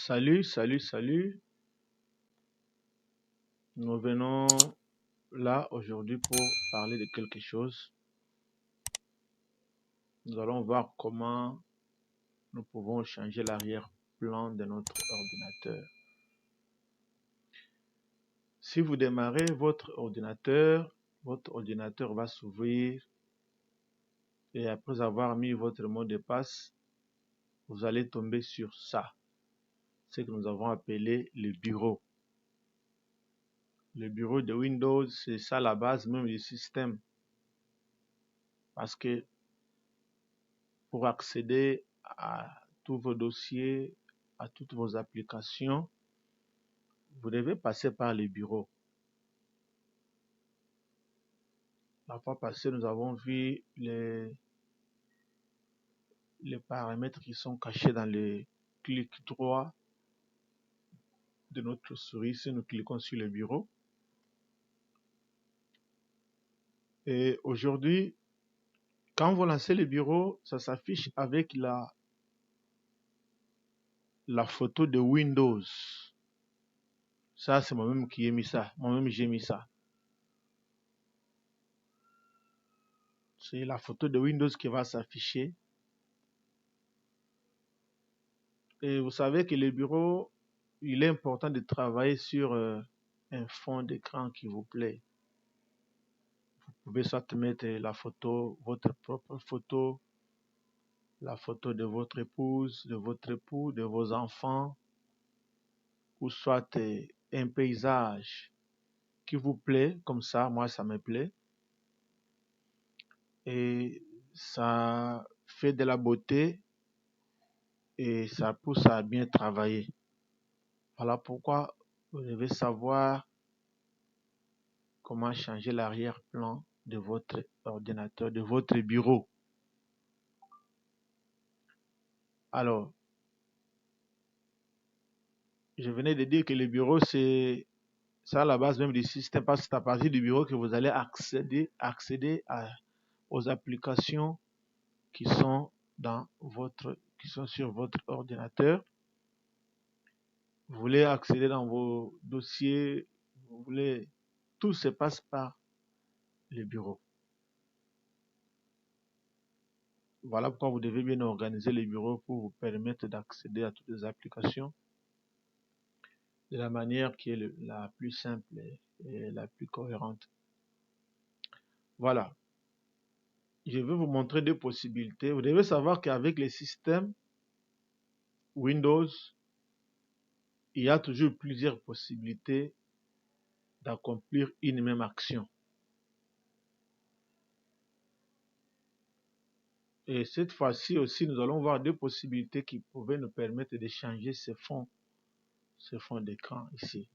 Salut, salut, salut. Nous venons là aujourd'hui pour parler de quelque chose. Nous allons voir comment nous pouvons changer l'arrière-plan de notre ordinateur. Si vous démarrez votre ordinateur va s'ouvrir et après avoir mis votre mot de passe, vous allez tomber sur ça, ce que nous avons appelé le bureau. Le bureau de Windows, c'est ça la base même du système. Parce que pour accéder à tous vos dossiers, à toutes vos applications, vous devez passer par les bureaux. La fois passée, nous avons vu les paramètres qui sont cachés dans le clic droit de notre souris si nous cliquons sur le bureau. Et aujourd'hui, quand vous lancez le bureau, ça s'affiche avec la photo de Windows. Ça, c'est moi-même qui ai mis ça. Moi-même, j'ai mis ça. C'est la photo de Windows qui va s'afficher. Et vous savez que le bureau, il est important de travailler sur un fond d'écran qui vous plaît. Vous pouvez soit mettre la photo, votre propre photo, la photo de votre épouse, de votre époux, de vos enfants, ou soit un paysage qui vous plaît, comme ça, moi ça me plaît. Et ça fait de la beauté et ça pousse à bien travailler. Voilà pourquoi vous devez savoir comment changer l'arrière-plan de votre ordinateur, de votre bureau. Alors, je venais de dire que le bureau, c'est ça la base même du système, parce que c'est à partir du bureau que vous allez accéder aux applications qui sont sur votre ordinateur. Vous voulez accéder dans vos dossiers, tout se passe par le bureau. Voilà pourquoi vous devez bien organiser le bureau pour vous permettre d'accéder à toutes les applications de la manière qui est la plus simple et la plus cohérente. Voilà. Je vais vous montrer deux possibilités. Vous devez savoir qu'avec les systèmes Windows, il y a toujours plusieurs possibilités d'accomplir une même action. Et cette fois-ci aussi, nous allons voir deux possibilités qui pouvaient nous permettre de changer ce fond d'écran ici.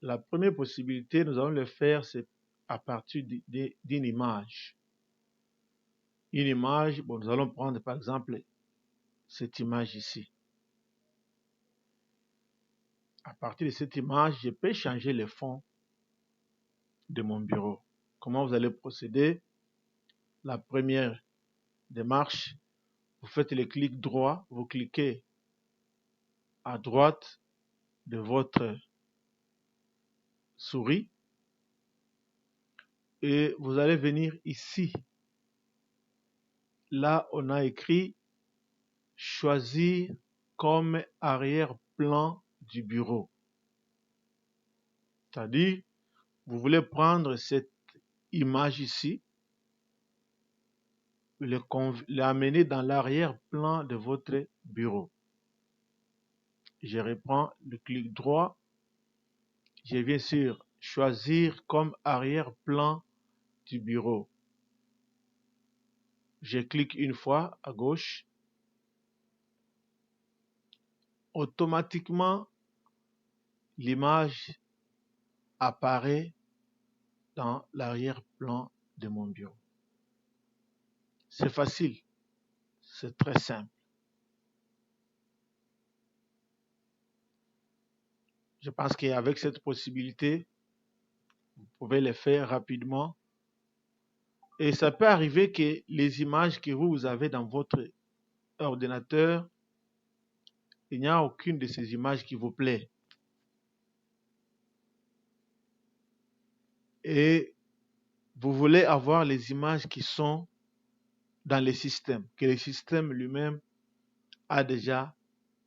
La première possibilité, nous allons le faire, c'est à partir d'une image. Une image, bon, nous allons prendre par exemple cette image ici. À partir de cette image, je peux changer le fond de mon bureau. Comment vous allez procéder? La première démarche, vous faites le clic droit, vous cliquez à droite de votre souris et vous allez venir ici. Là, on a écrit choisir comme arrière-plan du bureau. C'est-à-dire, vous voulez prendre cette image ici, l'amener dans l'arrière-plan de votre bureau. Je reprends le clic droit, je viens sur choisir comme arrière-plan du bureau. Je clique une fois à gauche. Automatiquement, l'image apparaît dans l'arrière-plan de mon bureau. C'est facile, c'est très simple. Je pense qu'avec cette possibilité, vous pouvez le faire rapidement. Et ça peut arriver que les images que vous avez dans votre ordinateur il n'y a aucune de ces images qui vous plaît. Et vous voulez avoir les images qui sont dans le système, que le système lui-même a déjà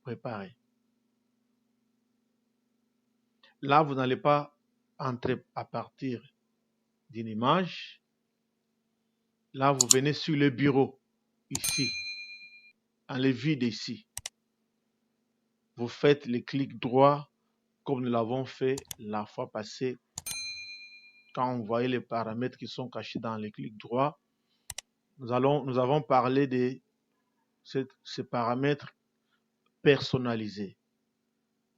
préparé. Là, vous n'allez pas entrer à partir d'une image. Là, vous venez sur le bureau, ici, en le vide ici. Vous faites le clic droit comme nous l'avons fait la fois passée quand on voyait les paramètres qui sont cachés dans le clic droit. Nous avons parlé de ces paramètres personnalisés.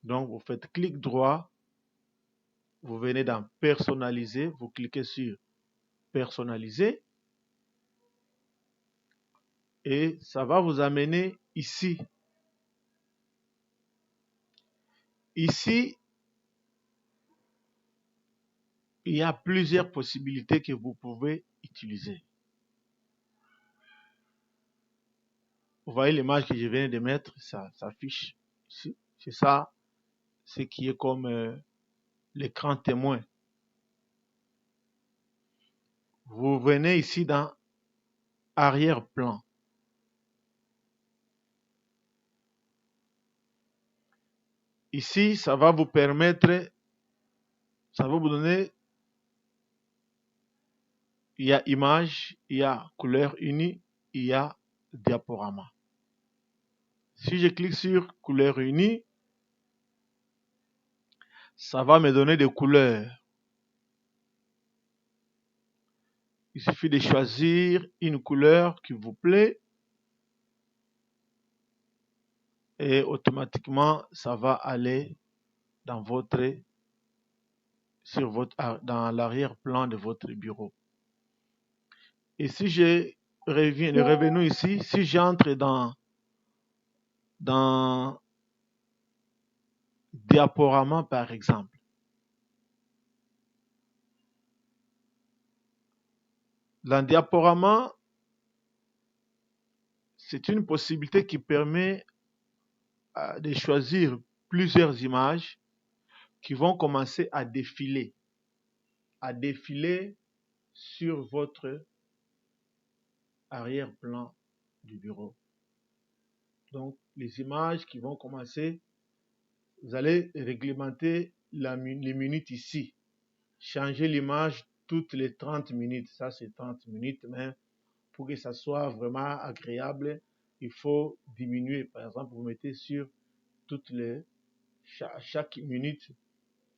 Donc, vous faites clic droit, vous venez dans personnaliser, vous cliquez sur personnaliser et ça va vous amener ici. Ici, il y a plusieurs possibilités que vous pouvez utiliser. Vous voyez l'image que je viens de mettre, ça s'affiche ici. C'est ça, ce qui est comme l'écran témoin. Vous venez ici dans arrière-plan. Ici, ça va vous permettre, ça va vous donner, il y a image, il y a couleur unie, il y a diaporama. Si je clique sur couleur unie, ça va me donner des couleurs. Il suffit de choisir une couleur qui vous plaît et automatiquement, ça va aller dans dans l'arrière-plan de votre bureau. Et si je reviens ici, si j'entre dans diaporama par exemple, dans diaporama, c'est une possibilité qui permet de choisir plusieurs images qui vont commencer à défiler sur votre arrière-plan du bureau. Donc, les images qui vont commencer, vous allez réglementer les minutes ici. Changer l'image toutes les 30 minutes. Ça, c'est 30 minutes, mais pour que ça soit vraiment agréable, il faut diminuer. Par exemple, vous mettez sur chaque minute,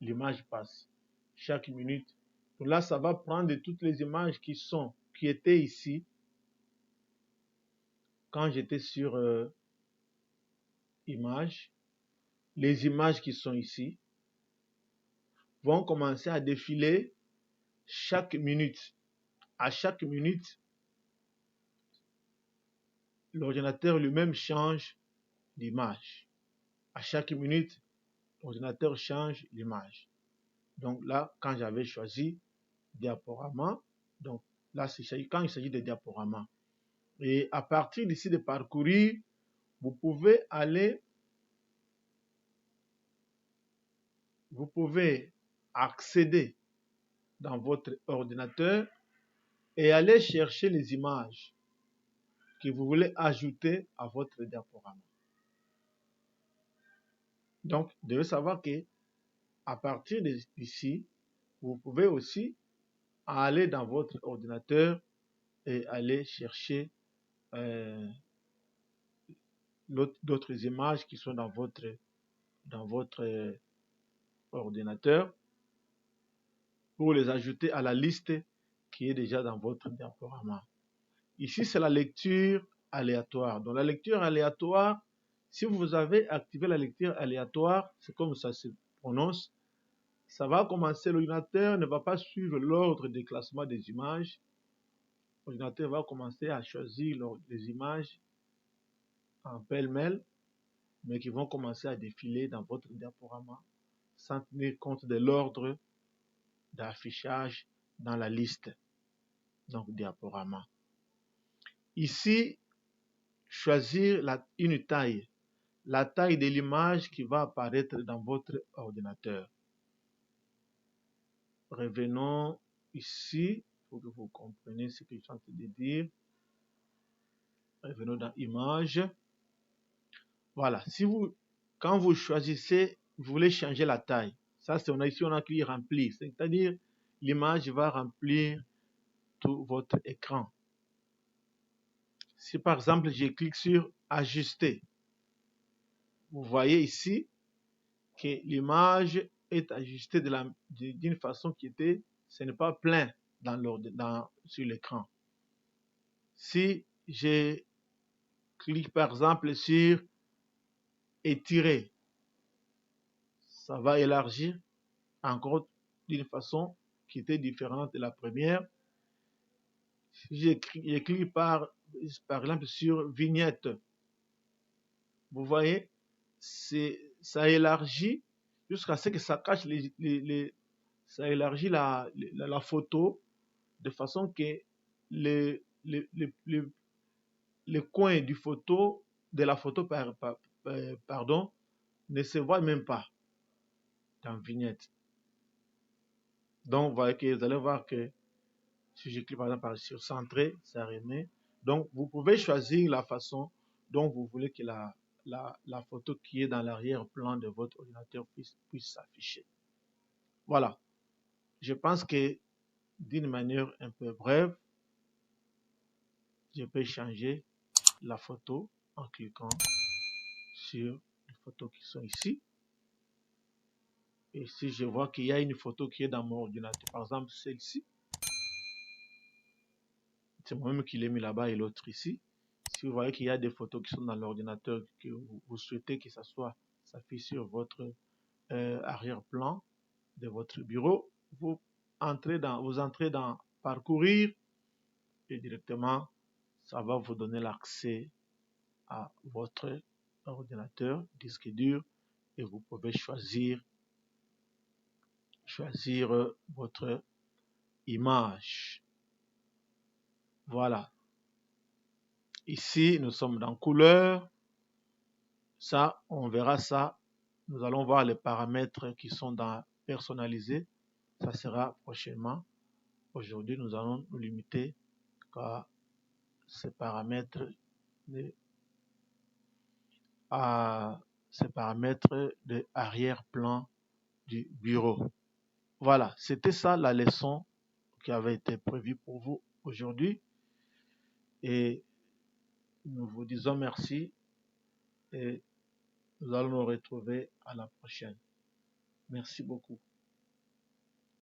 l'image passe. Chaque minute. Donc là, ça va prendre toutes les images qui étaient ici quand j'étais sur images. Les images qui sont ici vont commencer à défiler chaque minute. À chaque minute, l'ordinateur lui-même change l'image. À chaque minute, l'ordinateur change l'image. Donc là, quand j'avais choisi diaporama, donc là, quand il s'agit de diaporama. Et à partir d'ici de parcourir, vous pouvez accéder dans votre ordinateur et aller chercher les images que vous voulez ajouter à votre diaporama. Donc, vous devez savoir que à partir d'ici, vous pouvez aussi aller dans votre ordinateur et aller chercher d'autres images qui sont dans votre ordinateur pour les ajouter à la liste qui est déjà dans votre diaporama. Ici, c'est la lecture aléatoire. Donc, la lecture aléatoire, si vous avez activé la lecture aléatoire, c'est comme ça se prononce, ça va commencer, l'ordinateur ne va pas suivre l'ordre de classement des images. L'ordinateur va commencer à choisir les images en pêle-mêle, mais qui vont commencer à défiler dans votre diaporama sans tenir compte de l'ordre d'affichage dans la liste. Donc, diaporama. Ici, choisir une taille. la taille de l'image qui va apparaître dans votre ordinateur. Revenons ici pour que vous compreniez ce que je suis en train de dire. Revenons dans Images. Voilà. Quand vous choisissez, vous voulez changer la taille. Ça, c'est ici, on a cliqué remplir. C'est-à-dire, l'image va remplir tout votre écran. Si par exemple, je clique sur ajuster, vous voyez ici que l'image est ajustée d'une façon qui était, ce n'est pas plein sur l'écran. Si je clique par exemple sur étirer, ça va élargir encore d'une façon qui était différente de la première. Si je clique par exemple sur vignette, vous voyez, ça élargit jusqu'à ce que ça cache ça élargit la photo de façon que le coin de la photo pardon, ne se voit même pas dans vignette. Donc vous allez voir que si je clique par exemple sur centrer, ça remet. Donc vous pouvez choisir la façon dont vous voulez que la photo qui est dans l'arrière-plan de votre ordinateur puisse s'afficher. Voilà. Je pense que d'une manière un peu brève, je peux changer la photo en cliquant sur les photos qui sont ici. Et si je vois qu'il y a une photo qui est dans mon ordinateur, par exemple celle-ci, c'est moi-même qui l'ai mis là-bas et l'autre ici. Si vous voyez qu'il y a des photos qui sont dans l'ordinateur que vous souhaitez que ça s'affiche sur votre arrière-plan de votre bureau, vous entrez dans parcourir et directement ça va vous donner l'accès à votre ordinateur, disque dur, et vous pouvez choisir votre image. Voilà. Ici, nous sommes dans couleur. Ça, on verra ça. Nous allons voir les paramètres qui sont dans personnaliser. Ça sera prochainement. Aujourd'hui, nous allons nous limiter à ces paramètres de arrière-plan du bureau. Voilà, c'était ça la leçon qui avait été prévue pour vous aujourd'hui. Et nous vous disons merci et nous allons nous retrouver à la prochaine. Merci beaucoup.